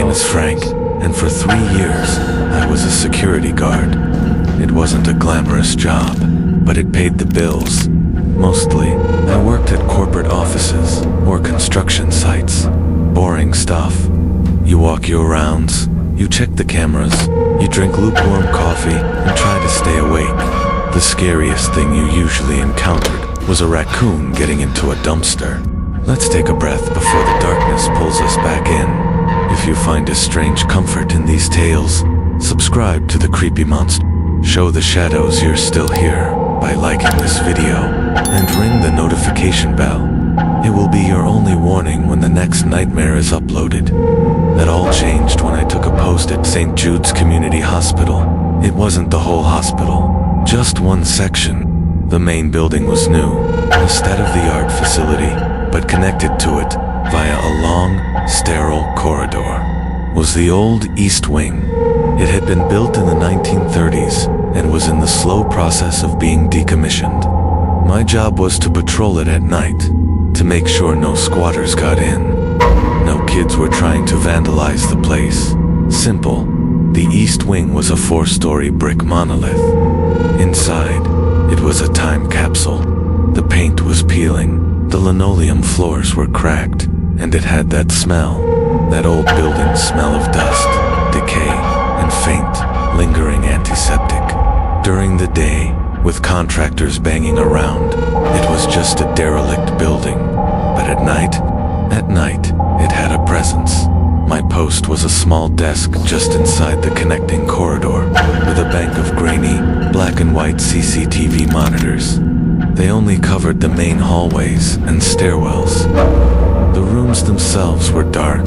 name is Frank, and for 3 years, I was a security guard. It wasn't a glamorous job, but it paid the bills. Mostly, I worked at corporate offices or construction sites. Boring stuff. You walk your rounds, you check the cameras, you drink lukewarm coffee, and try to stay awake. The scariest thing you usually encountered was a raccoon getting into a dumpster. Let's take a breath before the darkness pulls us back in. If you find a strange comfort in these tales, subscribe to The Creepy Monster. Show the shadows you're still here by liking this video and ring the notification bell. It will be your only warning when the next nightmare is uploaded. That all changed when I took a post at St. Jude's Community Hospital. It wasn't the whole hospital, just one section. The main building was new, a state-of-the-art facility, but connected to it via a long, sterile corridor was the old East Wing. It had been built in the 1930s and was in the slow process of being decommissioned. My job was to patrol it at night, to make sure no squatters got in. No kids were trying to vandalize the place. Simple. The East Wing was a 4-story brick monolith. Inside, it was a time capsule. The paint was peeling, the linoleum floors were cracked, and it had that smell, that old building smell of dust, decay, and faint, lingering antiseptic. During the day, with contractors banging around, it was just a derelict building. But at night, it had a presence. My post was a small desk just inside the connecting corridor, with a bank of grainy, black and white CCTV monitors. They only covered the main hallways and stairwells. The rooms themselves were dark,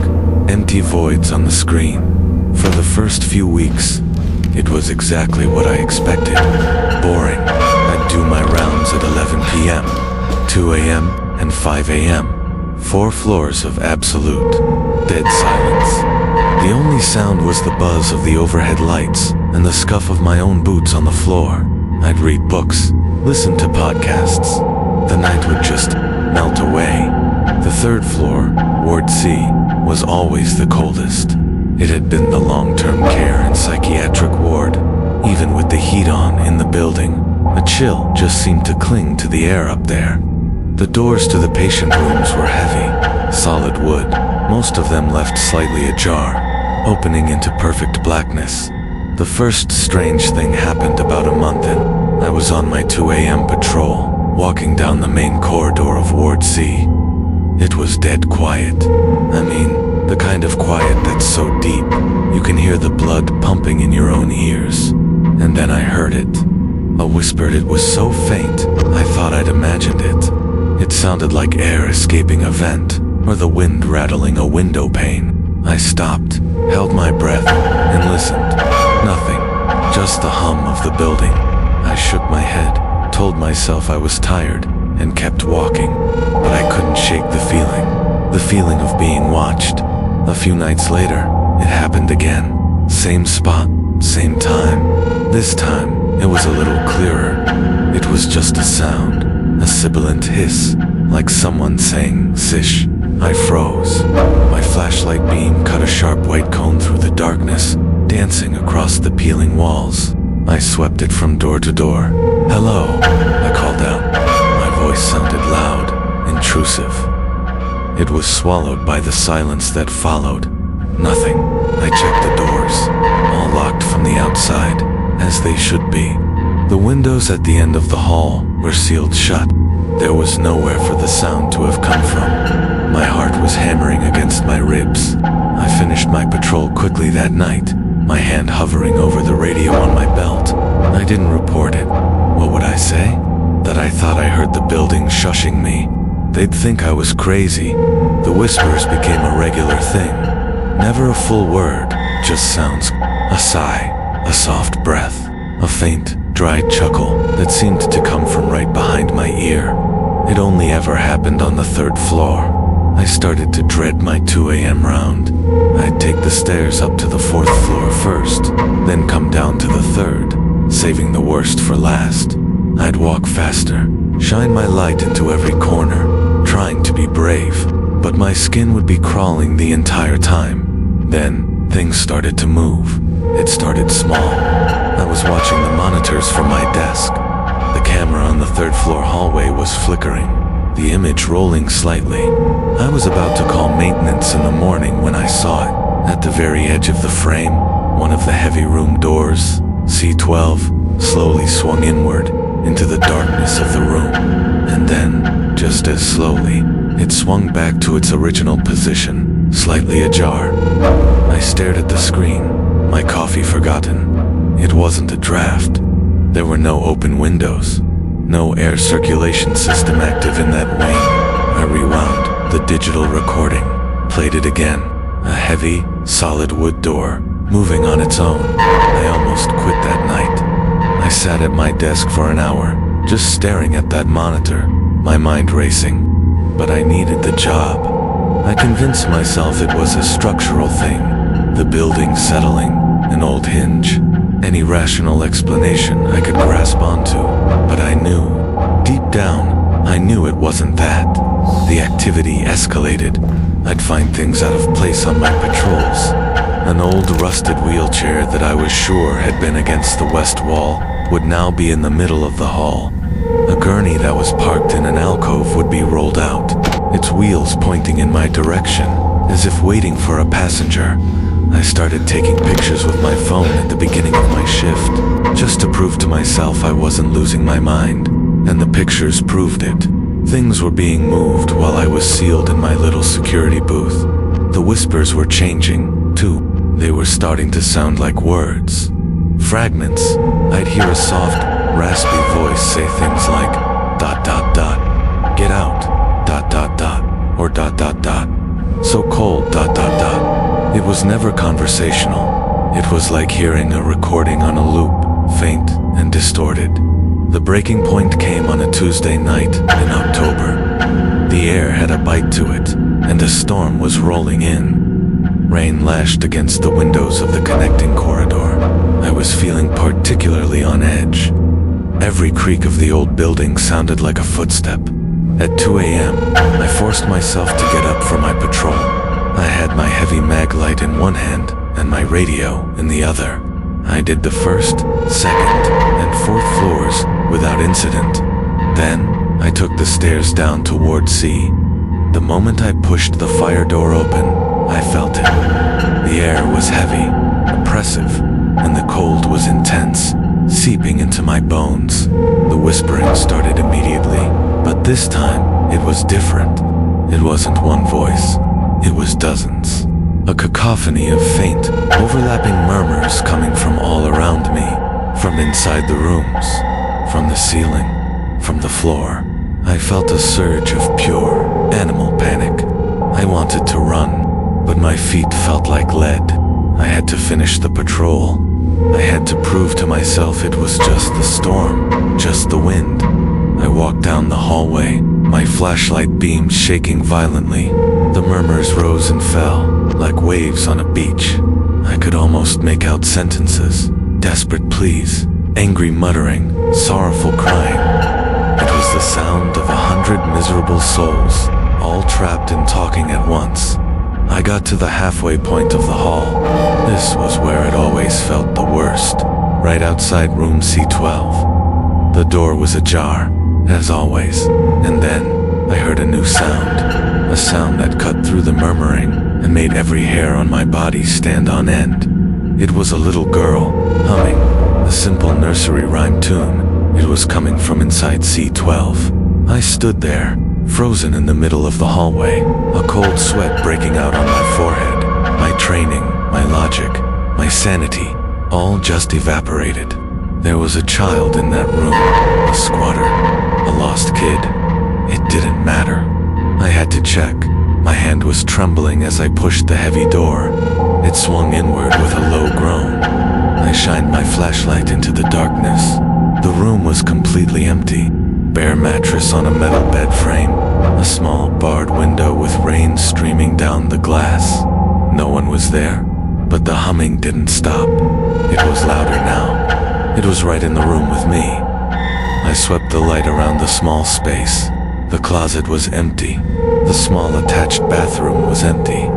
empty voids on the screen. For the first few weeks, it was exactly what I expected. Boring. I'd do my rounds at 11 p.m., 2 a.m., and 5 a.m. 4 floors of absolute, dead silence. The only sound was the buzz of the overhead lights and the scuff of my own boots on the floor. I'd read books, listen to podcasts. The night would just melt away. The 3rd floor, Ward C, was always the coldest. It had been the long-term care and psychiatric ward. Even with the heat on in the building, a chill just seemed to cling to the air up there. The doors to the patient rooms were heavy, solid wood, most of them left slightly ajar, opening into perfect blackness. The first strange thing happened about a month in. I was on my 2 a.m. patrol, walking down the main corridor of Ward C. It was dead quiet. I mean, the kind of quiet that's so deep, you can hear the blood pumping in your own ears. And then I heard it. A whisper. It was so faint, I thought I'd imagined it. It sounded like air escaping a vent, or the wind rattling a window pane. I stopped, held my breath, and listened. Nothing, just the hum of the building. I shook my head, told myself I was tired, and kept walking. But I couldn't shake the feeling of being watched. A few nights later, it happened again. Same spot, same time. This time, it was a little clearer. It was just a sound. A sibilant hiss, like someone saying, "Sish." I froze. My flashlight beam cut a sharp white cone through the darkness, dancing across the peeling walls. I swept it from door to door. "Hello," I called out. My voice sounded loud, intrusive. It was swallowed by the silence that followed. Nothing. I checked the doors, all locked from the outside, as they should be. The windows at the end of the hall were sealed shut. There was nowhere for the sound to have come from. My heart was hammering against my ribs. I finished my patrol quickly that night, my hand hovering over the radio on my belt. I didn't report it. What would I say? That I thought I heard the building shushing me. They'd think I was crazy. The whispers became a regular thing. Never a full word, just sounds. A sigh, a soft breath, a faint, dry chuckle that seemed to come from right behind my ear. It only ever happened on the 3rd floor. I started to dread my 2 a.m. round. I'd take the stairs up to the 4th floor first, then come down to the 3rd, saving the worst for last. I'd walk faster, shine my light into every corner, trying to be brave, but my skin would be crawling the entire time. Then, things started to move. It started small. I was watching the monitors from my desk. The camera on the third-floor hallway was flickering, the image rolling slightly. I was about to call maintenance in the morning when I saw it. At the very edge of the frame, one of the heavy room doors, C12, slowly swung inward into the darkness of the room. And then, just as slowly, it swung back to its original position, slightly ajar. I stared at the screen, my coffee forgotten. It wasn't a draft. There were no open windows, no air circulation system active in that wing. I rewound the digital recording, played it again. A heavy, solid wood door, moving on its own. I almost quit that night. I sat at my desk for an hour, just staring at that monitor, my mind racing. But I needed the job. I convinced myself it was a structural thing, the building settling, an old hinge. Any rational explanation I could grasp onto, but I knew, deep down, I knew it wasn't that. The activity escalated. I'd find things out of place on my patrols. An old rusted wheelchair that I was sure had been against the west wall would now be in the middle of the hall. A gurney that was parked in an alcove would be rolled out, its wheels pointing in my direction, as if waiting for a passenger. I started taking pictures with my phone at the beginning of my shift, just to prove to myself I wasn't losing my mind, and the pictures proved it. Things were being moved while I was sealed in my little security booth. The whispers were changing, too. They were starting to sound like words. Fragments. I'd hear a soft, raspy voice say things like, ... get out, ... or ... so cold, ... It was never conversational. It was like hearing a recording on a loop, faint and distorted. The breaking point came on a Tuesday night in October. The air had a bite to it, and a storm was rolling in. Rain lashed against the windows of the connecting corridor. I was feeling particularly on edge. Every creak of the old building sounded like a footstep. At 2 a.m., I forced myself to get up for my patrol. I had my heavy mag light in one hand and my radio in the other. I did the first, second, and fourth floors without incident. Then, I took the stairs down toward C. The moment I pushed the fire door open, I felt it. The air was heavy, oppressive, and the cold was intense, seeping into my bones. The whispering started immediately, but this time, it was different. It wasn't one voice. It was dozens. A cacophony of faint, overlapping murmurs coming from all around me, from inside the rooms, from the ceiling, from the floor. I felt a surge of pure, animal panic. I wanted to run, but my feet felt like lead. I had to finish the patrol. I had to prove to myself it was just the storm, just the wind. I walked down the hallway, my flashlight beam shaking violently. The murmurs rose and fell, like waves on a beach. I could almost make out sentences, desperate pleas, angry muttering, sorrowful crying. It was the sound of 100 miserable souls, all trapped and talking at once. I got to the halfway point of the hall. This was where it always felt the worst, right outside room C12. The door was ajar, as always, and then I heard a new sound, a sound that cut through the murmuring and made every hair on my body stand on end. It was a little girl, humming, a simple nursery rhyme tune. It was coming from inside C12. I stood there, frozen in the middle of the hallway, a cold sweat breaking out on my forehead. My training, my logic, my sanity, all just evaporated. There was a child in that room, a squatter, a lost kid. It didn't matter. I had to check. My hand was trembling as I pushed the heavy door. It swung inward with a low groan. I shined my flashlight into the darkness. The room was completely empty. Bare mattress on a metal bed frame. A small barred window with rain streaming down the glass. No one was there, but the humming didn't stop. It was louder now. It was right in the room with me. I swept the light around the small space. The closet was empty. The small attached bathroom was empty.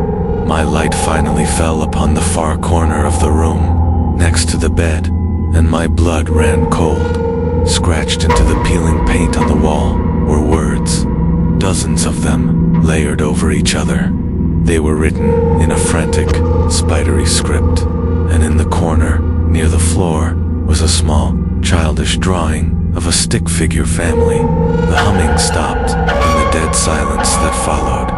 My light finally fell upon the far corner of the room, next to the bed, and my blood ran cold. Scratched into the peeling paint on the wall were words, dozens of them, layered over each other. They were written in a frantic, spidery script, and in the corner, near the floor, was a small, childish drawing of a stick figure family. The humming stopped in the dead silence that followed.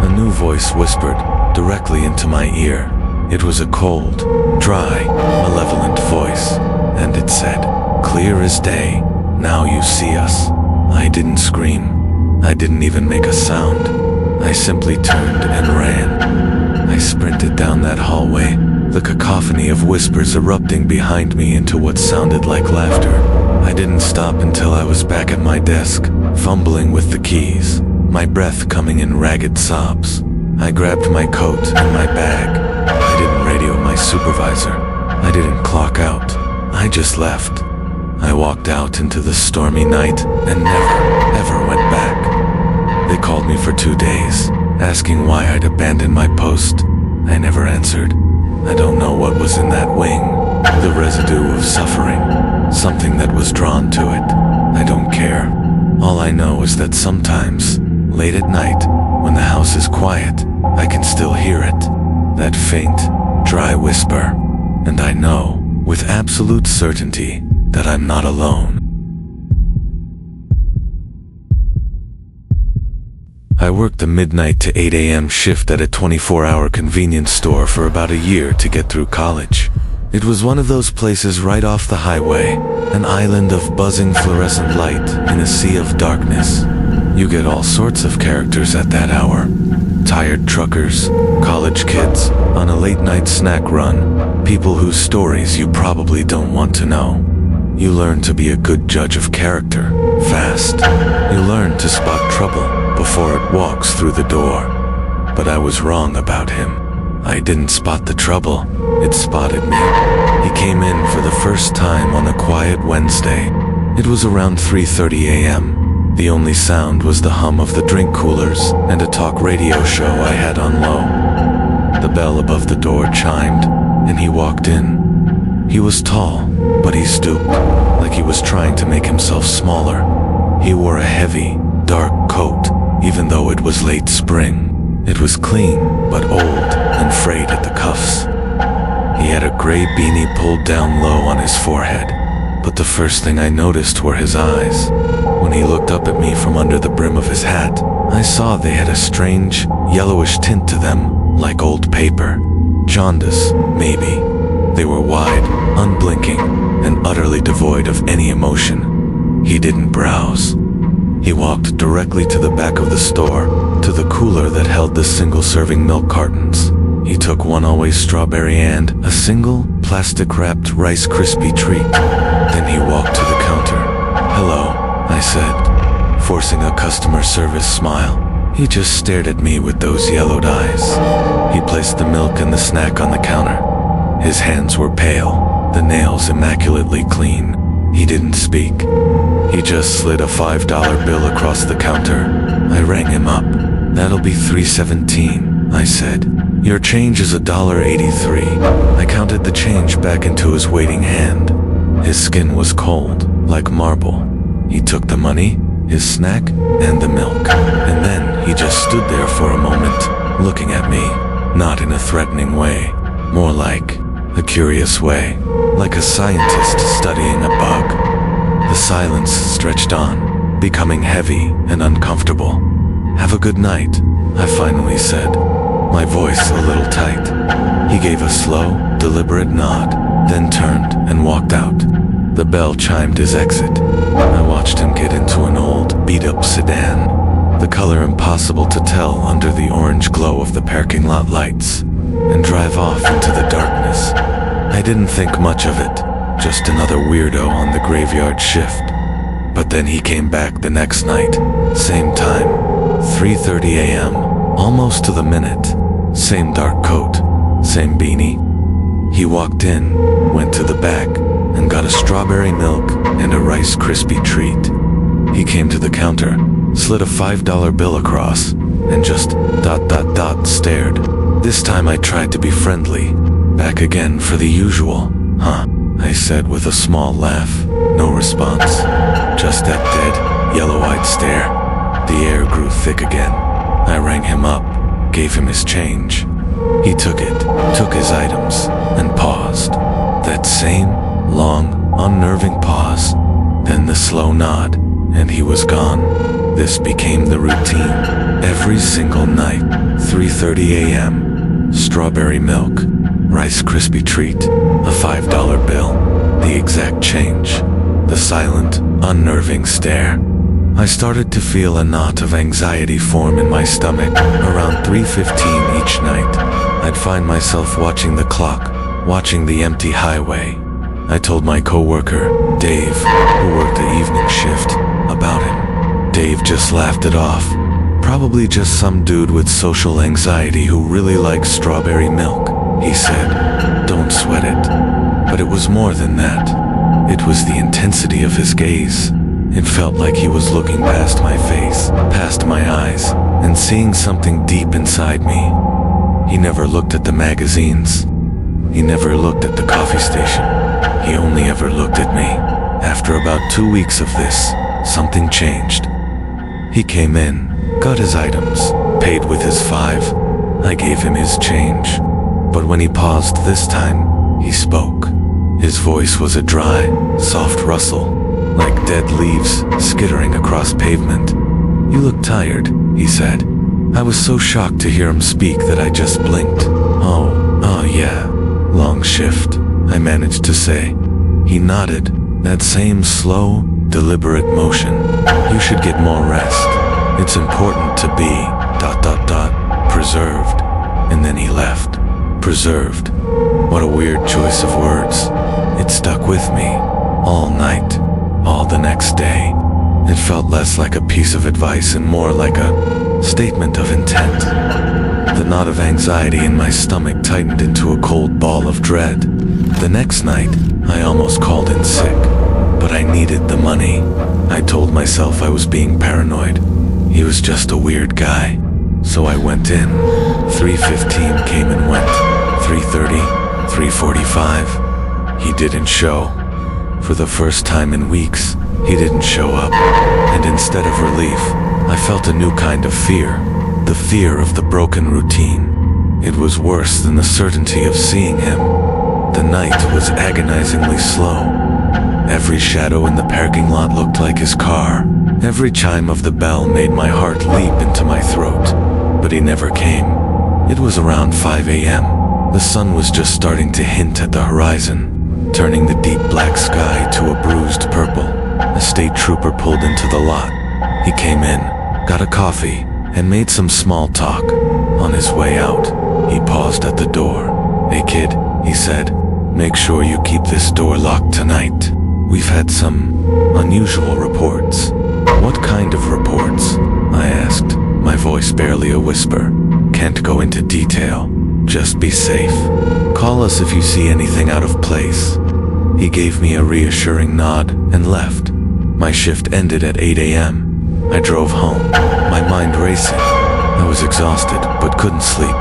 A new voice whispered directly into my ear. It was a cold, dry, malevolent voice, and it said, "Clear as day, now you see us." I didn't scream. I didn't even make a sound. I simply turned and ran. I sprinted down that hallway, the cacophony of whispers erupting behind me into what sounded like laughter. I didn't stop until I was back at my desk, fumbling with the keys, my breath coming in ragged sobs. I grabbed my coat and my bag. I didn't radio my supervisor. I didn't clock out. I just left. I walked out into the stormy night and never, ever went back. They called me for 2 days, asking why I'd abandoned my post. I never answered. I don't know what was in that wing. The residue of suffering. Something that was drawn to it. I don't care. All I know is that sometimes, late at night, when the house is quiet, I can still hear it. That faint, dry whisper. And I know, with absolute certainty, that I'm not alone. I worked the midnight to 8 a.m. shift at a 24-hour convenience store for about a year to get through college. It was one of those places right off the highway, an island of buzzing fluorescent light in a sea of darkness. You get all sorts of characters at that hour. Tired truckers, college kids, on a late-night snack run, people whose stories you probably don't want to know. You learn to be a good judge of character, fast. You learn to spot trouble before it walks through the door. But I was wrong about him. I didn't spot the trouble, it spotted me. He came in for the first time on a quiet Wednesday. It was around 3:30 a.m. The only sound was the hum of the drink coolers and a talk radio show I had on low. The bell above the door chimed, and he walked in. He was tall, but he stooped, like he was trying to make himself smaller. He wore a heavy, dark coat, even though it was late spring. It was clean, but old and frayed at the cuffs. He had a gray beanie pulled down low on his forehead, but the first thing I noticed were his eyes. When he looked up at me from under the brim of his hat, I saw they had a strange, yellowish tint to them, like old paper. Jaundice, maybe. They were wide, unblinking, and utterly devoid of any emotion. He didn't browse. He walked directly to the back of the store, to the cooler that held the single-serving milk cartons. He took one always strawberry and a single, plastic-wrapped Rice Krispie treat. Then he walked to the counter. "Hello," I said, forcing a customer service smile. He just stared at me with those yellowed eyes. He placed the milk and the snack on the counter. His hands were pale, the nails immaculately clean. He didn't speak. He just slid a $5 bill across the counter. I rang him up. "That'll be $3.17, I said. "Your change is $1.83. I counted the change back into his waiting hand. His skin was cold, like marble. He took the money, his snack, and the milk. And then he just stood there for a moment, looking at me, not in a threatening way, more like a curious way, like a scientist studying a bug. The silence stretched on, becoming heavy and uncomfortable. "Have a good night," I finally said, my voice a little tight. He gave a slow, deliberate nod, then turned and walked out. The bell chimed his exit. I watched him get into an old, beat-up sedan, the color impossible to tell under the orange glow of the parking lot lights, and drive off into the darkness. I didn't think much of it, just another weirdo on the graveyard shift. But then he came back the next night, same time, 3:30 a.m., almost to the minute. Same dark coat, same beanie. He walked in, went to the back, and got a strawberry milk and a Rice Krispie treat. He came to the counter, slid a $5 bill across, and just ... stared. This time I tried to be friendly. Back again for the usual, huh? I said with a small laugh. No response. Just that dead, yellow-eyed stare. The air grew thick again. I rang him up, gave him his change. He took it, took his items, and paused. That same, long, unnerving pause. Then the slow nod, and he was gone. This became the routine. Every single night, 3:30 a.m., strawberry milk, Rice Krispie treat, a $5 bill, the exact change, the silent, unnerving stare. I started to feel a knot of anxiety form in my stomach. Around 3:15 each night, I'd find myself watching the clock, watching the empty highway. I told my coworker, Dave, who worked the evening shift, about him. Dave just laughed it off. Probably just some dude with social anxiety who really likes strawberry milk, he said. Don't sweat it. But it was more than that. It was the intensity of his gaze. It felt like he was looking past my face, past my eyes, and seeing something deep inside me. He never looked at the magazines. He never looked at the coffee station. He only ever looked at me. After about 2 weeks of this, something changed. He came in, got his items, paid with his $5. I gave him his change. But when he paused this time, he spoke. His voice was a dry, soft rustle, like dead leaves skittering across pavement. You look tired, he said. I was so shocked to hear him speak that I just blinked. Oh yeah, long shift, I managed to say. He nodded, that same slow, deliberate motion. You should get more rest. It's important to be, ... preserved. And then he left. Preserved. What a weird choice of words. It stuck with me. All night. All the next day. It felt less like a piece of advice and more like a statement of intent. The knot of anxiety in my stomach tightened into a cold ball of dread. The next night, I almost called in sick. But I needed the money. I told myself I was being paranoid. He was just a weird guy. So I went in. 3:15 came and went. 3:30, 3:45. He didn't show. For the first time in weeks, he didn't show up. And instead of relief, I felt a new kind of fear. The fear of the broken routine. It was worse than the certainty of seeing him. The night was agonizingly slow. Every shadow in the parking lot looked like his car. Every chime of the bell made my heart leap into my throat. But he never came. It was around 5 a.m. The sun was just starting to hint at the horizon, turning the deep black sky to a bruised purple. A state trooper pulled into the lot. He came in, got a coffee, and made some small talk. On his way out, he paused at the door. Hey kid, he said, make sure you keep this door locked tonight. We've had some unusual reports. What kind of reports? I asked, my voice barely a whisper. Can't go into detail. Just be safe. Call us if you see anything out of place. He gave me a reassuring nod and left. My shift ended at 8 a.m. I drove home, my mind racing. I was exhausted, but couldn't sleep.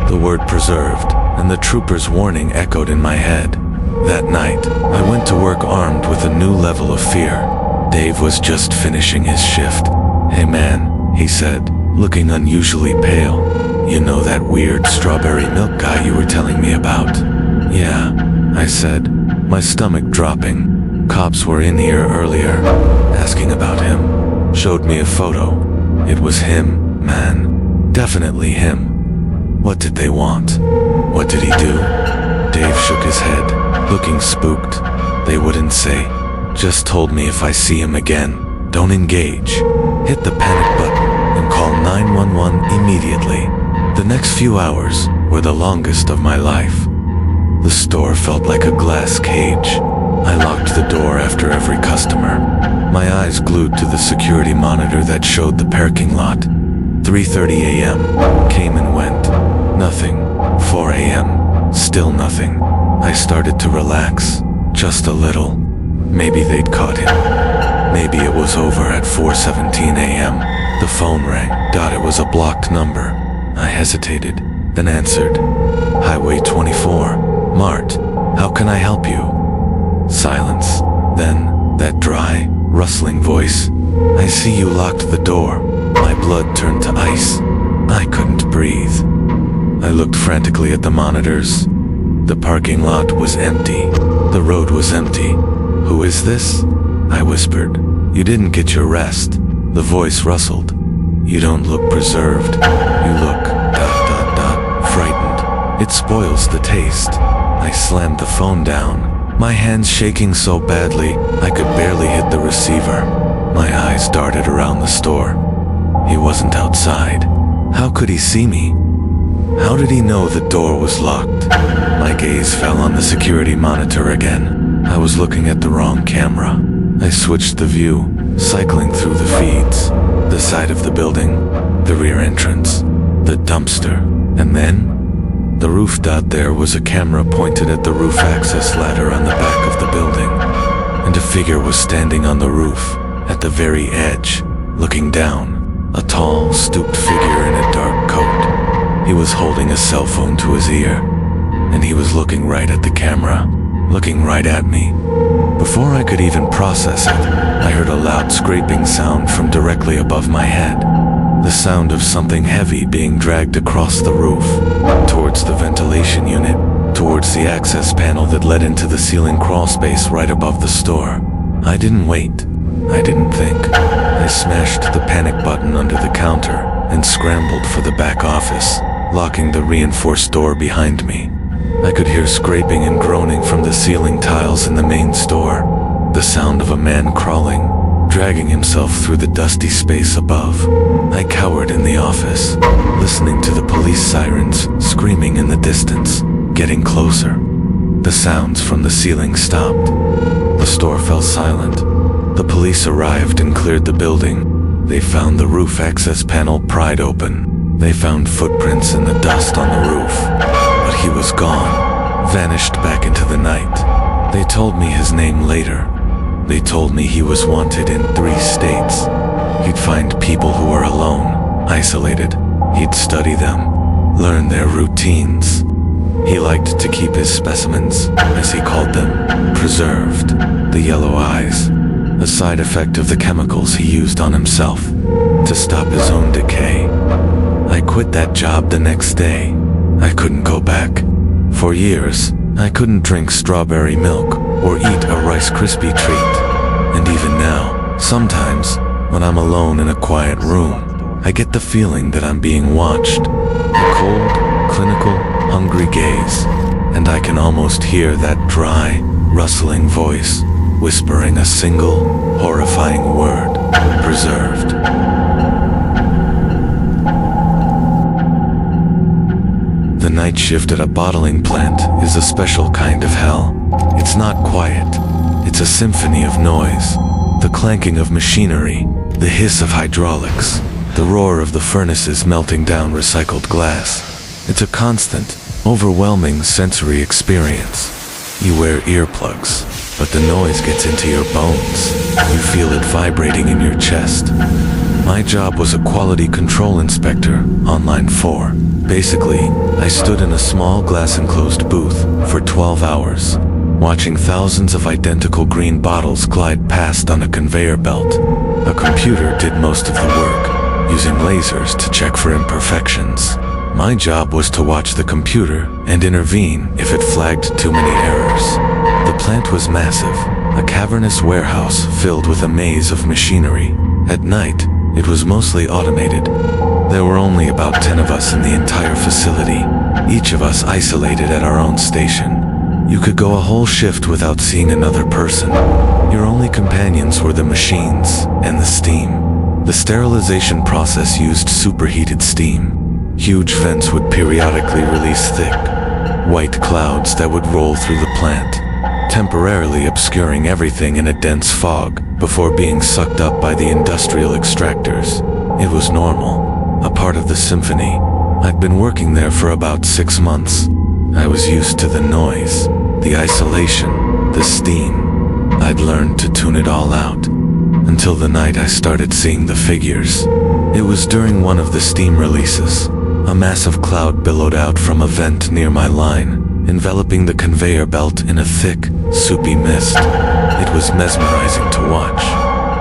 The word preserved, and the trooper's warning echoed in my head. That night, I went to work armed with a new level of fear. Dave was just finishing his shift. Hey man, he said, looking unusually pale. You know that weird strawberry milk guy you were telling me about? Yeah, I said, my stomach dropping. Cops were in here earlier, asking about him. Showed me a photo. It was him, man. Definitely him. What did they want? What did he do? Dave shook his head, looking spooked. They wouldn't say. Just told me if I see him again, don't engage. Hit the panic button and call 911 immediately. The next few hours were the longest of my life. The store felt like a glass cage. I locked the door after every customer. My eyes glued to the security monitor that showed the parking lot. 3:30 a.m. came and went. Nothing. 4 a.m. Still nothing. I started to relax. Just a little. Maybe they'd caught him. Maybe it was over at 4:17 a.m. The phone rang. It was a blocked number. I hesitated, then answered, "Highway 24. Mart, how can I help you?" Silence. Then, that dry, rustling voice. "I see you locked the door." My blood turned to ice. I couldn't breathe. I looked frantically at the monitors. The parking lot was empty. The road was empty. "Who is this?" I whispered. "You didn't get your rest." The voice rustled. "You don't look preserved. You look... frightened. It spoils the taste." I slammed the phone down, my hands shaking so badly I could barely hit the receiver. My eyes darted around the store. He wasn't outside. How could he see me? How did he know the door was locked? My gaze fell on the security monitor again. I was looking at the wrong camera. I switched the view, cycling through the feeds. The side of the building, the rear entrance, the dumpster, and then the roof. There was a camera pointed at the roof access ladder on the back of the building, and a figure was standing on the roof, at the very edge, looking down. A tall, stooped figure in a dark coat. He was holding a cell phone to his ear, and he was looking right at the camera, looking right at me. Before I could even process it, I heard a loud scraping sound from directly above my head. The sound of something heavy being dragged across the roof, towards the ventilation unit, towards the access panel that led into the ceiling crawlspace right above the store. I didn't wait. I didn't think. I smashed the panic button under the counter and scrambled for the back office, locking the reinforced door behind me. I could hear scraping and groaning from the ceiling tiles in the main store, the sound of a man crawling, dragging himself through the dusty space above. I cowered in the office, listening to the police sirens screaming in the distance, getting closer. The sounds from the ceiling stopped. The store fell silent. The police arrived and cleared the building. They found the roof access panel pried open. They found footprints in the dust on the roof. But he was gone, vanished back into the night. They told me his name later. They told me he was wanted in 3 states. He'd find people who were alone, isolated. He'd study them, learn their routines. He liked to keep his specimens, as he called them, preserved. The yellow eyes, a side effect of the chemicals he used on himself to stop his own decay. I quit that job the next day. I couldn't go back. For years, I couldn't drink strawberry milk or eat a Rice Krispie treat. And even now, sometimes, when I'm alone in a quiet room, I get the feeling that I'm being watched. A cold, clinical, hungry gaze, and I can almost hear that dry, rustling voice whispering a single, horrifying word: preserved. The night shift at a bottling plant is a special kind of hell. It's not quiet. It's a symphony of noise. The clanking of machinery, the hiss of hydraulics, the roar of the furnaces melting down recycled glass. It's a constant, overwhelming sensory experience. You wear earplugs, but the noise gets into your bones. You feel it vibrating in your chest. My job was a quality control inspector on line 4. Basically, I stood in a small glass-enclosed booth for 12 hours, watching thousands of identical green bottles glide past on a conveyor belt. A computer did most of the work, using lasers to check for imperfections. My job was to watch the computer and intervene if it flagged too many errors. The plant was massive, a cavernous warehouse filled with a maze of machinery. At night, it was mostly automated. There were only about 10 of us in the entire facility, each of us isolated at our own station. You could go a whole shift without seeing another person. Your only companions were the machines and the steam. The sterilization process used superheated steam. Huge vents would periodically release thick, white clouds that would roll through the plant, temporarily obscuring everything in a dense fog before being sucked up by the industrial extractors. It was normal, a part of the symphony. I'd been working there for about 6 months. I was used to the noise, the isolation, the steam. I'd learned to tune it all out, until the night I started seeing the figures. It was during one of the steam releases. A massive cloud billowed out from a vent near my line, enveloping the conveyor belt in a thick, soupy mist. It was mesmerizing to watch,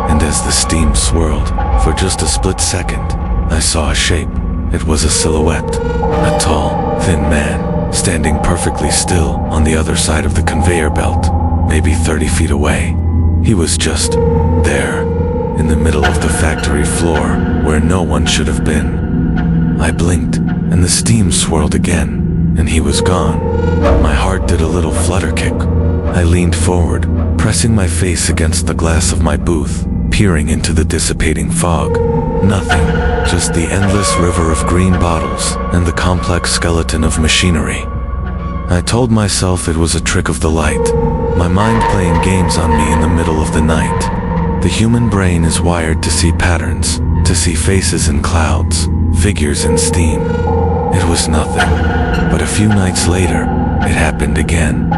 and as the steam swirled, for just a split second, I saw a shape. It was a silhouette, a tall, thin man, standing perfectly still on the other side of the conveyor belt, maybe 30 feet away. He was just there, in the middle of the factory floor, where no one should have been. I blinked, and the steam swirled again, and he was gone. My heart did a little flutter kick. I leaned forward, pressing my face against the glass of my booth, peering into the dissipating fog. Nothing, just the endless river of green bottles and the complex skeleton of machinery. I told myself it was a trick of the light, my mind playing games on me in the middle of the night. The human brain is wired to see patterns, to see faces in clouds, figures in steam. It was nothing, but a few nights later, it happened again.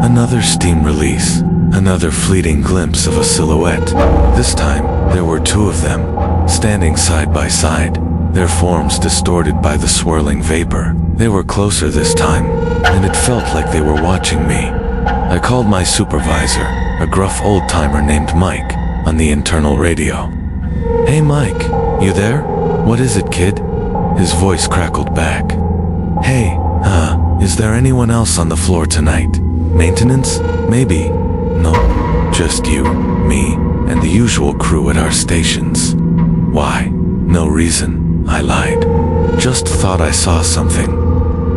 Another steam release, another fleeting glimpse of a silhouette. This time, there were two of them, standing side by side, their forms distorted by the swirling vapor. They were closer this time, and it felt like they were watching me. I called my supervisor, a gruff old-timer named Mike, on the internal radio. "Hey Mike, you there? What is it, kid?" His voice crackled back. "Hey, is there anyone else on the floor tonight? Maintenance? Maybe? No, just you, me, and the usual crew at our stations." "Why? No reason," I lied. "Just thought I saw something."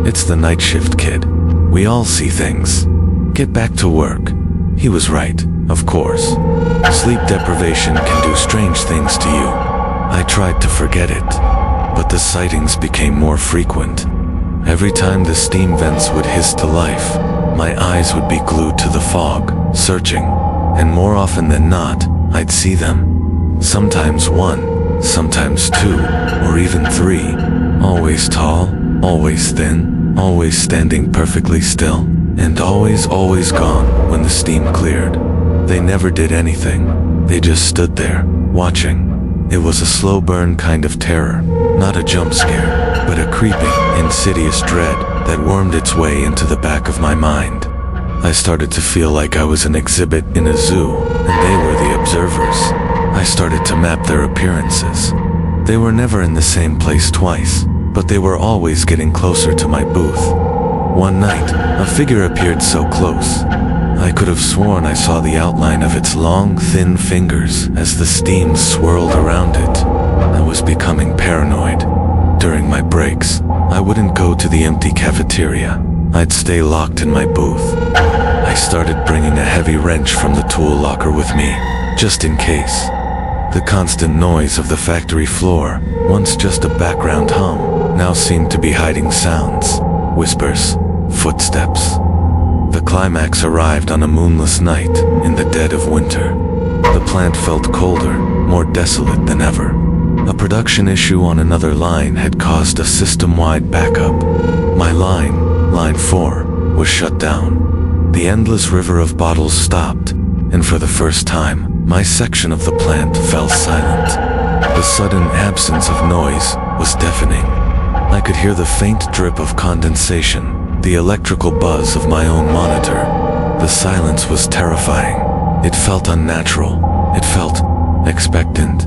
"It's the night shift, kid. We all see things. Get back to work." He was right, of course. Sleep deprivation can do strange things to you. I tried to forget it, but the sightings became more frequent. Every time the steam vents would hiss to life, my eyes would be glued to the fog, searching, and more often than not, I'd see them. Sometimes one, sometimes two, or even three. Always tall, always thin, always standing perfectly still, and always gone when the steam cleared. They never did anything. They just stood there, watching. It was a slow burn kind of terror, not a jump scare, but a creeping, insidious dread that wormed its way into the back of my mind. I started to feel like I was an exhibit in a zoo, and they were the observers. I started to map their appearances. They were never in the same place twice, but they were always getting closer to my booth. One night, a figure appeared so close. I could have sworn I saw the outline of its long, thin fingers as the steam swirled around it. I was becoming paranoid. During my breaks, I wouldn't go to the empty cafeteria. I'd stay locked in my booth. I started bringing a heavy wrench from the tool locker with me, just in case. The constant noise of the factory floor, once just a background hum, now seemed to be hiding sounds, whispers, footsteps. The climax arrived on a moonless night in the dead of winter. The plant felt colder, more desolate than ever. A production issue on another line had caused a system-wide backup. My line, Line 4, was shut down. The endless river of bottles stopped, and for the first time, my section of the plant fell silent. The sudden absence of noise was deafening. I could hear the faint drip of condensation, the electrical buzz of my own monitor. The silence was terrifying. It felt unnatural. It felt expectant.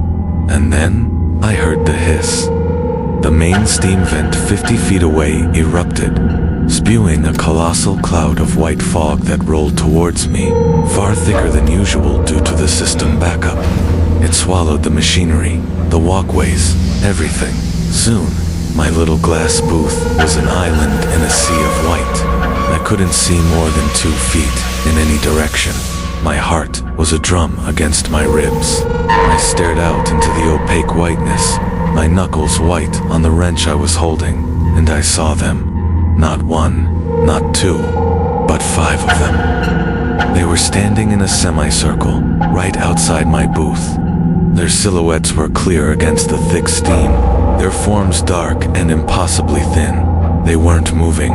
And then, I heard the hiss. The main steam vent 50 feet away erupted, spewing a colossal cloud of white fog that rolled towards me, far thicker than usual due to the system backup. It swallowed the machinery, the walkways, everything. Soon, my little glass booth was an island in a sea of white. I couldn't see more than 2 feet in any direction. My heart was a drum against my ribs. I stared out into the opaque whiteness, my knuckles white on the wrench I was holding, and I saw them. Not one, not two, but 5 of them. They were standing in a semicircle, right outside my booth. Their silhouettes were clear against the thick steam, their forms dark and impossibly thin. They weren't moving.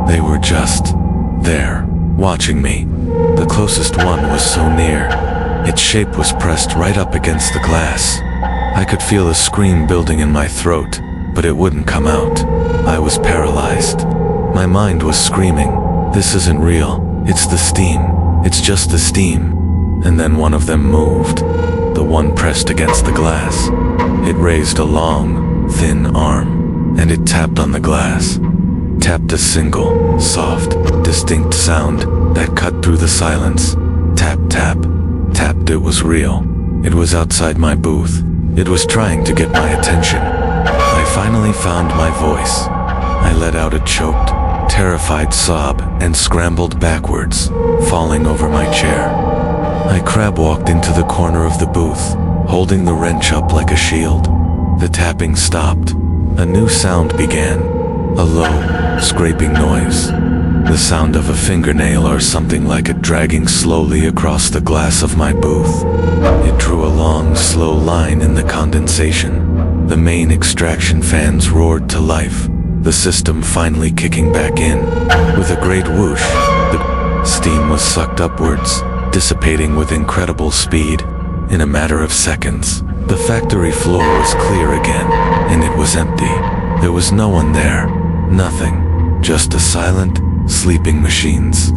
They were just there, watching me. The closest one was so near. Its shape was pressed right up against the glass. I could feel a scream building in my throat, but it wouldn't come out. I was paralyzed. My mind was screaming, "This isn't real. It's the steam. It's just the steam." And then one of them moved. The one pressed against the glass. It raised a long, thin arm, and it tapped on the glass. Tapped a single, soft, distinct sound that cut through the silence. Tap, tap, tapped. It was real. It was outside my booth. It was trying to get my attention. I finally found my voice. I let out a choked, terrified sob and scrambled backwards, falling over my chair. I crab walked into the corner of the booth, holding the wrench up like a shield. The tapping stopped. A new sound began. A low, scraping noise. The sound of a fingernail or something like it dragging slowly across the glass of my booth. It drew a long, slow line in the condensation. The main extraction fans roared to life, the system finally kicking back in. With a great whoosh, the steam was sucked upwards, dissipating with incredible speed. In a matter of seconds, the factory floor was clear again, and it was empty. There was no one there, nothing, just a silent, sleeping machines.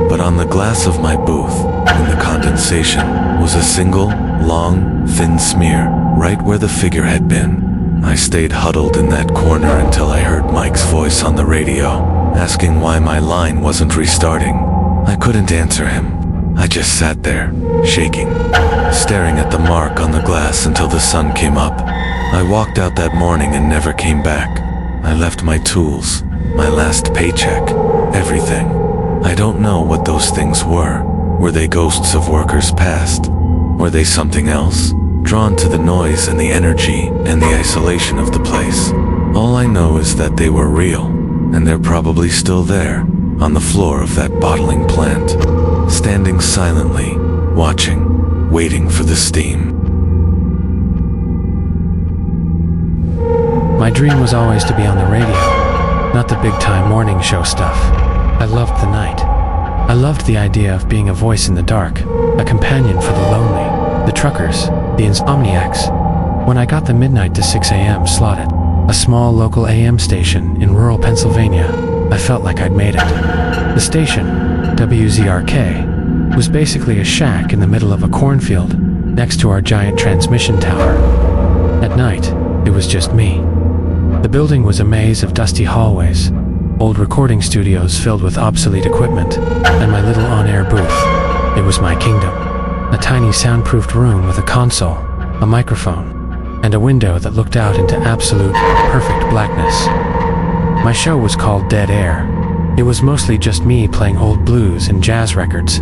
But on the glass of my booth, in the condensation, was a single, long, thin smear, right where the figure had been. I stayed huddled in that corner until I heard Mike's voice on the radio, asking why my line wasn't restarting. I couldn't answer him. I just sat there, shaking, staring at the mark on the glass until the sun came up. I walked out that morning and never came back. I left my tools, my last paycheck, everything. I don't know what those things were. Were they ghosts of workers past? Were they something else? Drawn to the noise and the energy and the isolation of the place. All I know is that they were real, and they're probably still there, on the floor of that bottling plant, standing silently, watching, waiting for the steam. My dream was always to be on the radio, not the big-time morning show stuff. I loved the night. I loved the idea of being a voice in the dark, a companion for the lonely, the truckers, the insomniacs. When I got the midnight to 6 a.m. slot at a small local AM station in rural Pennsylvania, I felt like I'd made it. The station, WZRK, was basically a shack in the middle of a cornfield next to our giant transmission tower. At night, it was just me. The building was a maze of dusty hallways, old recording studios filled with obsolete equipment, and my little on-air booth. It was my kingdom. A tiny soundproofed room with a console, a microphone, and a window that looked out into absolute, perfect blackness. My show was called Dead Air. It was mostly just me playing old blues and jazz records,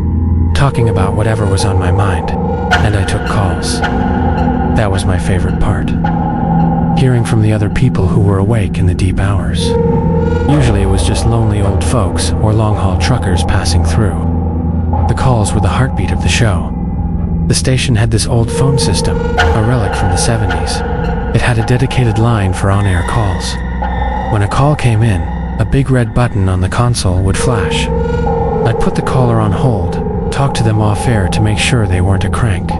talking about whatever was on my mind, and I took calls. That was my favorite part. Hearing from the other people who were awake in the deep hours. Usually it was just lonely old folks or long-haul truckers passing through. The calls were the heartbeat of the show. The station had this old phone system, a relic from the 70s. It had a dedicated line for on-air calls. When a call came in, a big red button on the console would flash. I'd put the caller on hold, talk to them off-air to make sure they weren't a crank,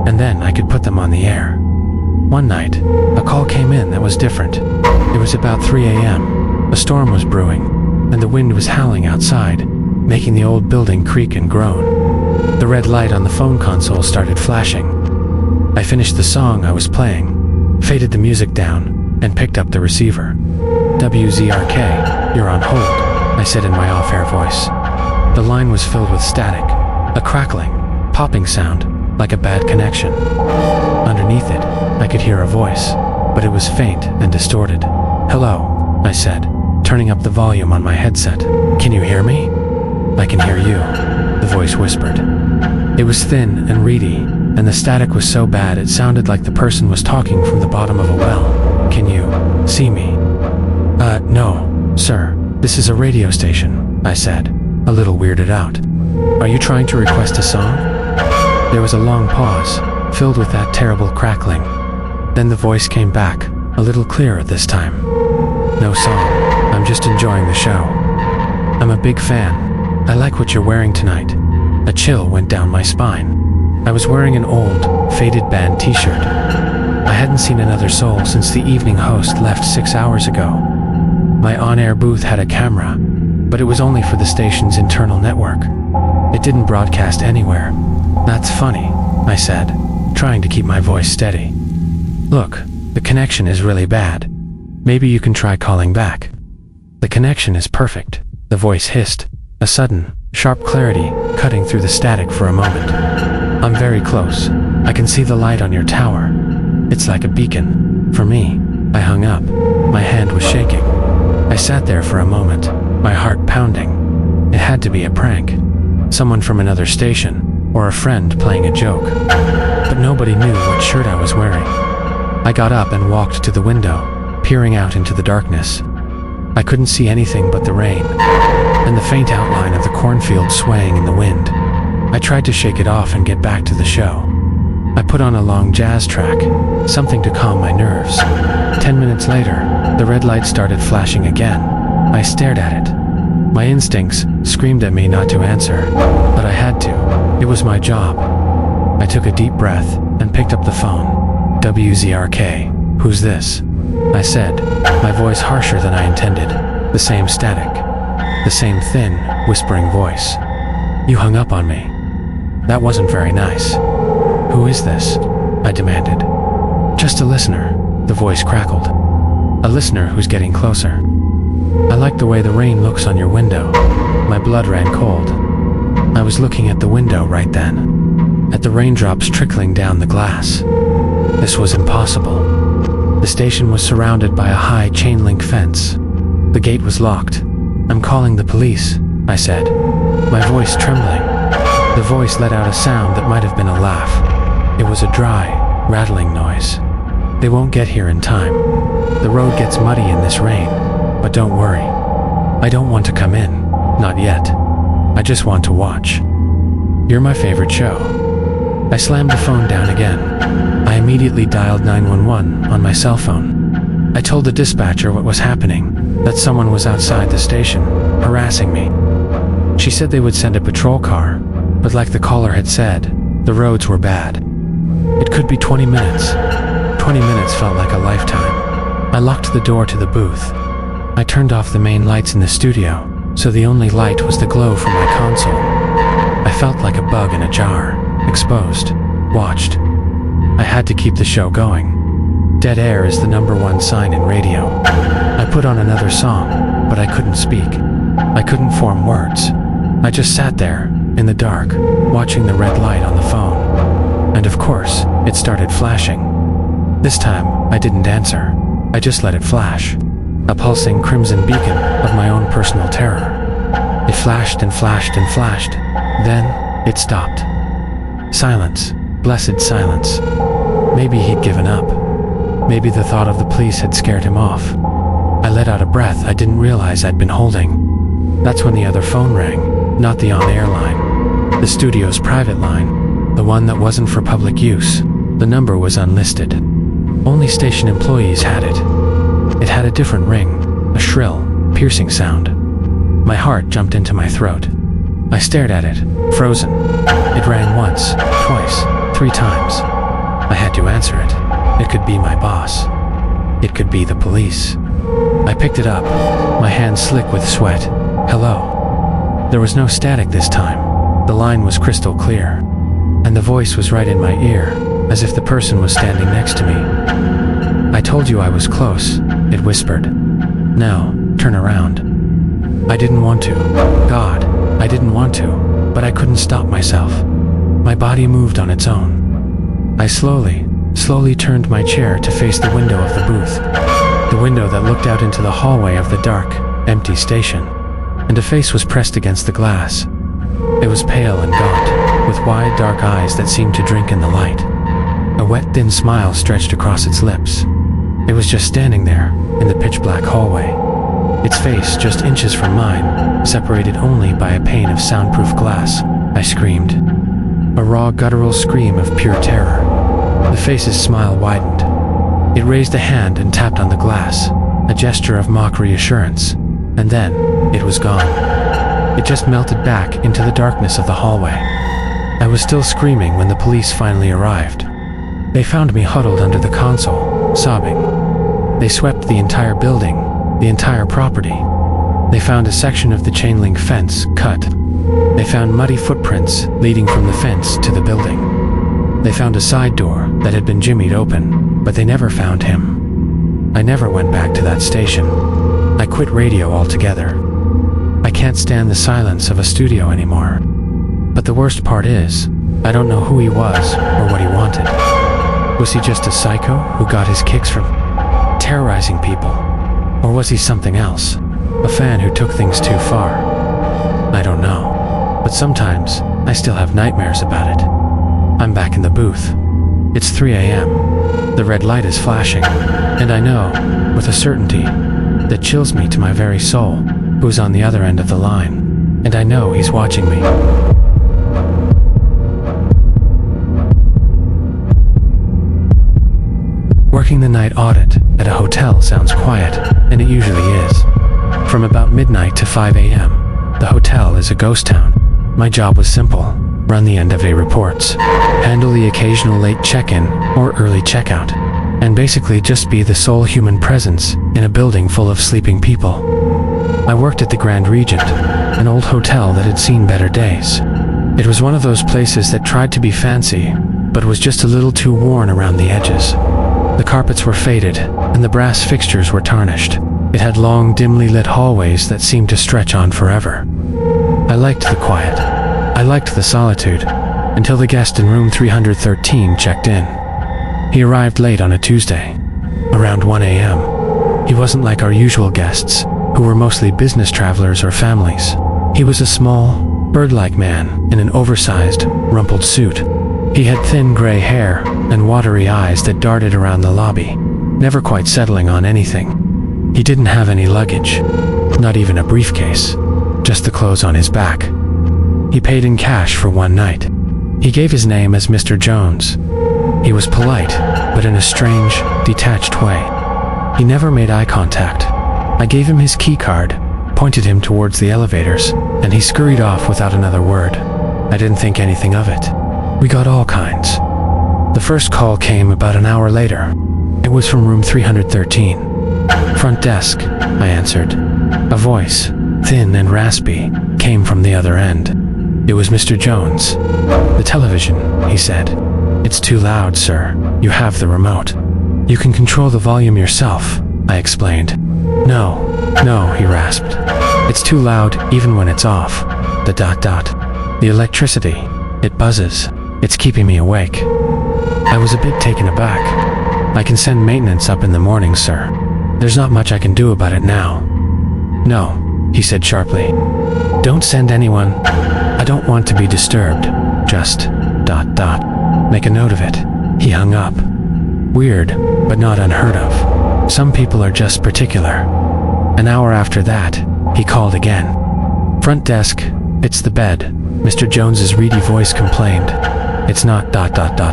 and then I could put them on the air. One night, a call came in that was different. It was about 3 a.m. A storm was brewing, and the wind was howling outside, making the old building creak and groan. The red light on the phone console started flashing. I finished the song I was playing, faded the music down, and picked up the receiver. WZRK, you're on hold, I said in my off-air voice. The line was filled with static, a crackling, popping sound, like a bad connection. Underneath it, I could hear a voice, but it was faint and distorted. "Hello," I said, turning up the volume on my headset. "Can you hear me?" "I can hear you," the voice whispered. It was thin and reedy, and the static was so bad it sounded like the person was talking from the bottom of a well. "Can you see me?" No, sir. This is a radio station," I said, a little weirded out. "Are you trying to request a song?" There was a long pause, filled with that terrible crackling. Then the voice came back, a little clearer this time. "No song. I'm just enjoying the show. I'm a big fan. I like what you're wearing tonight." A chill went down my spine. I was wearing an old, faded band t-shirt. I hadn't seen another soul since the evening host left 6 hours ago. My on-air booth had a camera, but it was only for the station's internal network. It didn't broadcast anywhere. That's funny, I said, trying to keep my voice steady. Look, the connection is really bad. Maybe you can try calling back. The connection is perfect, the voice hissed, a sudden, sharp clarity cutting through the static for a moment. I'm very close. I can see the light on your tower. It's like a beacon. For me, I hung up. My hand was shaking. I sat there for a moment, my heart pounding. It had to be a prank. Someone from another station, or a friend playing a joke. But nobody knew what shirt I was wearing. I got up and walked to the window, peering out into the darkness. I couldn't see anything but the rain, and the faint outline of the cornfield swaying in the wind. I tried to shake it off and get back to the show. I put on a long jazz track, something to calm my nerves. 10 minutes later, the red light started flashing again. I stared at it. My instincts screamed at me not to answer, but I had to. It was my job. I took a deep breath and picked up the phone. WZRK, who's this? I said, my voice harsher than I intended. The same static. The same thin, whispering voice. You hung up on me. That wasn't very nice. Who is this? I demanded. Just a listener, the voice crackled. A listener who's getting closer. I like the way the rain looks on your window. My blood ran cold. I was looking at the window right then, at the raindrops trickling down the glass. This was impossible. The station was surrounded by a high chain-link fence. The gate was locked. I'm calling the police, I said, my voice trembling. The voice let out a sound that might have been a laugh. It was a dry, rattling noise. They won't get here in time. The road gets muddy in this rain, but don't worry. I don't want to come in, not yet. I just want to watch. You're my favorite show. I slammed the phone down again. I immediately dialed 911 on my cell phone. I told the dispatcher what was happening, that someone was outside the station, harassing me. She said they would send a patrol car, but like the caller had said, the roads were bad. It could be 20 minutes. 20 minutes felt like a lifetime. I locked the door to the booth. I turned off the main lights in the studio, so the only light was the glow from my console. I felt like a bug in a jar, exposed, watched. I had to keep the show going. Dead air is the #1 sign in radio. I put on another song, but I couldn't speak. I couldn't form words. I just sat there, in the dark, watching the red light on the phone. And of course, it started flashing. This time, I didn't answer. I just let it flash. A pulsing crimson beacon of my own personal terror. It flashed and flashed and flashed. Then, it stopped. Silence. Blessed silence. Maybe he'd given up. Maybe the thought of the police had scared him off. I let out a breath I didn't realize I'd been holding. That's when the other phone rang, not the on-air line. The studio's private line, the one that wasn't for public use. The number was unlisted. Only station employees had it. It had a different ring, a shrill, piercing sound. My heart jumped into my throat. I stared at it, frozen. It rang once, twice, 3 times. I had to answer it. It could be my boss. It could be the police. I picked it up, my hands slick with sweat. Hello. There was no static this time. The line was crystal clear. And the voice was right in my ear, as if the person was standing next to me. I told you I was close, it whispered. Now, turn around. I didn't want to. God, I didn't want to, but I couldn't stop myself. My body moved on its own. I slowly turned my chair to face the window of the booth. The window that looked out into the hallway of the dark, empty station. And a face was pressed against the glass. It was pale and gaunt, with wide dark eyes that seemed to drink in the light. A wet, thin smile stretched across its lips. It was just standing there, in the pitch-black hallway. Its face just inches from mine, separated only by a pane of soundproof glass. I screamed. A raw, guttural scream of pure terror. The face's smile widened. It raised a hand and tapped on the glass, a gesture of mock reassurance. And then, it was gone. It just melted back into the darkness of the hallway. I was still screaming when the police finally arrived. They found me huddled under the console, sobbing. They swept the entire building, the entire property. They found a section of the chain link fence cut. They found muddy footprints leading from the fence to the building. They found a side door that had been jimmied open, but they never found him. I never went back to that station. I quit radio altogether. I can't stand the silence of a studio anymore. But the worst part is, I don't know who he was or what he wanted. Was he just a psycho who got his kicks from terrorizing people? Or was he something else? A fan who took things too far? I don't know. But sometimes, I still have nightmares about it. I'm back in the booth. It's 3 a.m. The red light is flashing, and I know, with a certainty, that chills me to my very soul, who's on the other end of the line. And I know he's watching me. Working the night audit at a hotel sounds quiet, and it usually is. From about midnight to 5 a.m., the hotel is a ghost town. My job was simple: run the end-of-day reports, handle the occasional late check-in or early checkout, and basically just be the sole human presence in a building full of sleeping people. I worked at the Grand Regent, an old hotel that had seen better days. It was one of those places that tried to be fancy, but was just a little too worn around the edges. The carpets were faded, and the brass fixtures were tarnished. It had long, dimly lit hallways that seemed to stretch on forever. I liked the quiet. I liked the solitude, until the guest in room 313 checked in. He arrived late on a Tuesday, around 1 a.m. He wasn't like our usual guests, who were mostly business travelers or families. He was a small, bird-like man in an oversized, rumpled suit. He had thin gray hair and watery eyes that darted around the lobby, never quite settling on anything. He didn't have any luggage, not even a briefcase, just the clothes on his back. He paid in cash for one night. He gave his name as Mr. Jones. He was polite, but in a strange, detached way. He never made eye contact. I gave him his key card, pointed him towards the elevators, and he scurried off without another word. I didn't think anything of it. We got all kinds. The first call came about an hour later. It was from room 313. "Front desk," I answered. A voice, thin and raspy, came from the other end. It was Mr. Jones. "The television," he said. "It's too loud, sir. You have the remote. You can control the volume yourself," I explained. No, he rasped. "It's too loud even when it's off. The electricity. It buzzes. It's keeping me awake." I was a bit taken aback. "I can send maintenance up in the morning, sir. There's not much I can do about it now." "No," he said sharply. "Don't send anyone. I don't want to be disturbed. Just ... Make a note of it." He hung up. Weird, but not unheard of. Some people are just particular. An hour after that, he called again. "Front desk, it's the bed," Mr. Jones's reedy voice complained. "It's not ...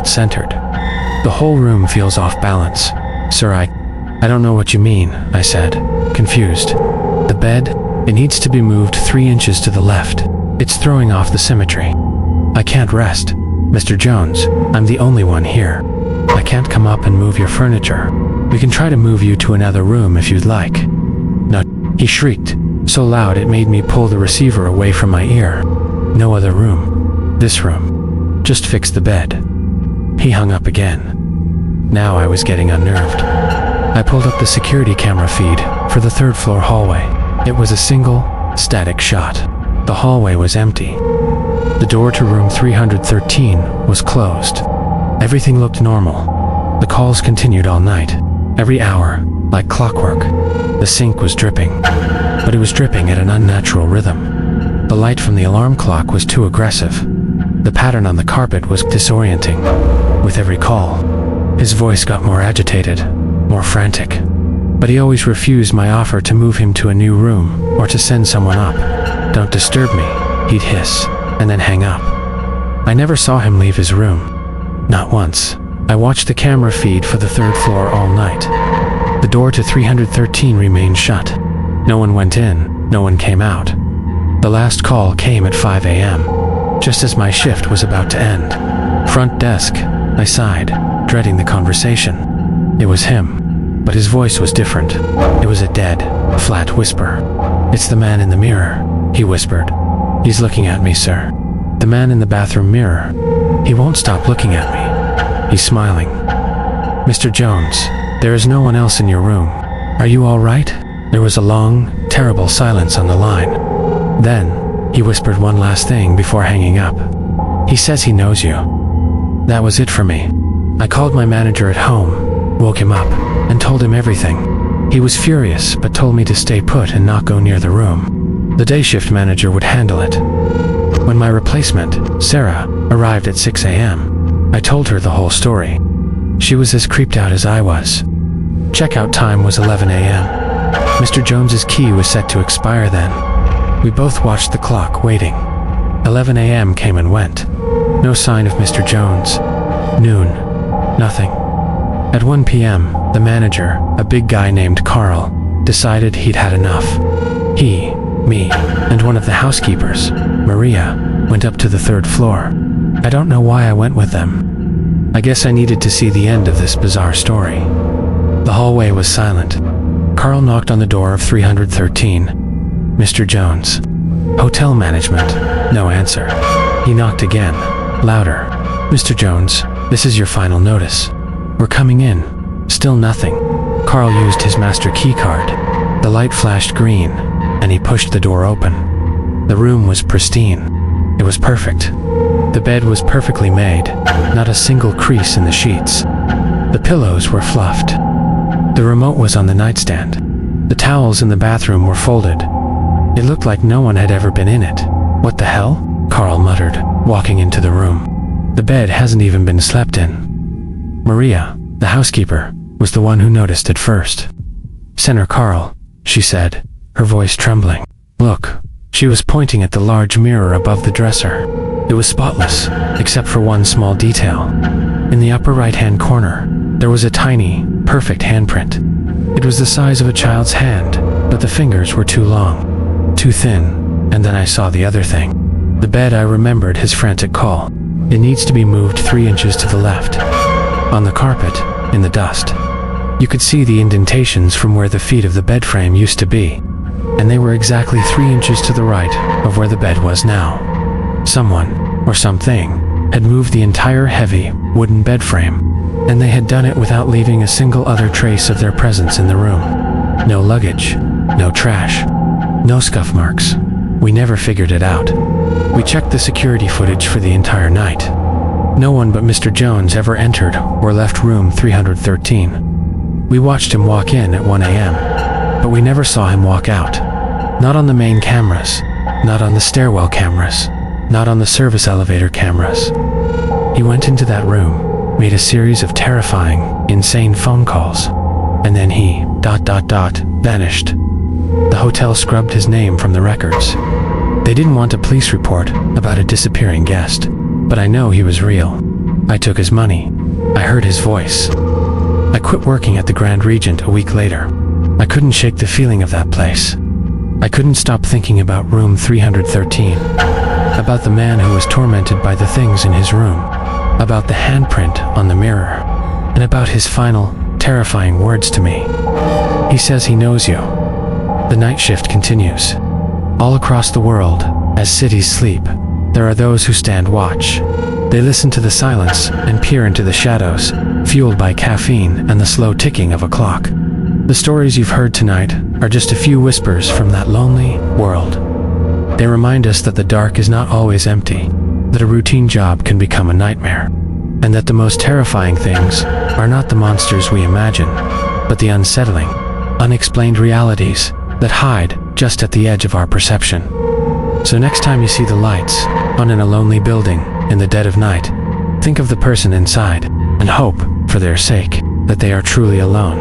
centered. The whole room feels off balance. Sir, I don't know what you mean," I said, confused. "The bed, it needs to be moved 3 inches to the left. It's throwing off the symmetry. I can't rest. Mr. Jones, I'm the only one here. I can't come up and move your furniture. We can try to move you to another room if you'd like." "No," he shrieked, so loud it made me pull the receiver away from my ear. "No other room. This room. Just fix the bed." He hung up again. Now I was getting unnerved. I pulled up the security camera feed for the third-floor hallway. It was a single, static shot. The hallway was empty. The door to room 313 was closed. Everything looked normal. The calls continued all night, every hour, like clockwork. The sink was dripping, but it was dripping at an unnatural rhythm. The light from the alarm clock was too aggressive. The pattern on the carpet was disorienting. With every call, his voice got more agitated, more frantic. But he always refused my offer to move him to a new room or to send someone up. "Don't disturb me," he'd hiss, and then hang up. I never saw him leave his room. Not once. I watched the camera feed for the third floor all night. The door to 313 remained shut. No one went in, no one came out. The last call came at 5 a.m., just as my shift was about to end. "Front desk," I sighed. dreading the conversation. It was him, but his voice was different. It was a dead, flat whisper. "It's the man in the mirror," he whispered. "He's looking at me, sir. The man in the bathroom mirror. He won't stop looking at me. He's smiling." "Mr. Jones, there is no one else in your room. Are you all right?" There was a long, terrible silence on the line. Then, he whispered one last thing before hanging up. "He says he knows you." That was it for me. I called my manager at home, woke him up, and told him everything. He was furious, but told me to stay put and not go near the room. The day shift manager would handle it. When my replacement, Sarah, arrived at 6 a.m., I told her the whole story. She was as creeped out as I was. Checkout time was 11 a.m. Mr. Jones's key was set to expire then. We both watched the clock, waiting. 11 a.m. came and went. No sign of Mr. Jones. Noon. Nothing. At 1 p.m., the manager, a big guy named Carl, decided he'd had enough. He, me, and one of the housekeepers, Maria, went up to the 3rd floor. I don't know why I went with them. I guess I needed to see the end of this bizarre story. The hallway was silent. Carl knocked on the door of 313. "Mr. Jones." "Hotel management." No answer. He knocked again, louder. "Mr. Jones, this is your final notice. We're coming in." Still nothing. Carl used his master key card. The light flashed green, and he pushed the door open. The room was pristine. It was perfect. The bed was perfectly made, not a single crease in the sheets. The pillows were fluffed. The remote was on the nightstand. The towels in the bathroom were folded. It looked like no one had ever been in it. "What the hell?" Carl muttered, walking into the room. "The bed hasn't even been slept in." Maria, the housekeeper, was the one who noticed it first. "Center Carl," she said, her voice trembling. "Look." She was pointing at the large mirror above the dresser. It was spotless, except for one small detail. In the upper right-hand corner, there was a tiny, perfect handprint. It was the size of a child's hand, but the fingers were too long, too thin, and then I saw the other thing. The bed, I remembered his frantic call. "It needs to be moved 3 inches to the left." On the carpet, in the dust, you could see the indentations from where the feet of the bed frame used to be, and they were exactly 3 inches to the right of where the bed was now. Someone, or something, had moved the entire heavy, wooden bed frame, and they had done it without leaving a single other trace of their presence in the room. No luggage, no trash, no scuff marks. We never figured it out. We checked the security footage for the entire night. No one but Mr. Jones ever entered or left room 313. We watched him walk in at 1 a.m., but we never saw him walk out. Not on the main cameras, not on the stairwell cameras, not on the service elevator cameras. He went into that room, made a series of terrifying, insane phone calls, and then he, vanished. The hotel scrubbed his name from the records. They didn't want a police report about a disappearing guest, but I know he was real. I took his money. I heard his voice. I quit working at the Grand Regent a week later. I couldn't shake the feeling of that place. I couldn't stop thinking about room 313, about the man who was tormented by the things in his room, about the handprint on the mirror, and about his final, terrifying words to me. He says he knows you. The night shift continues. All across the world, as cities sleep, there are those who stand watch. They listen to the silence and peer into the shadows, fueled by caffeine and the slow ticking of a clock. The stories you've heard tonight are just a few whispers from that lonely world. They remind us that the dark is not always empty, that a routine job can become a nightmare, and that the most terrifying things are not the monsters we imagine, but the unsettling, unexplained realities that hide just at the edge of our perception. So next time you see the lights on in a lonely building in the dead of night, think of the person inside and hope, for their sake, that they are truly alone.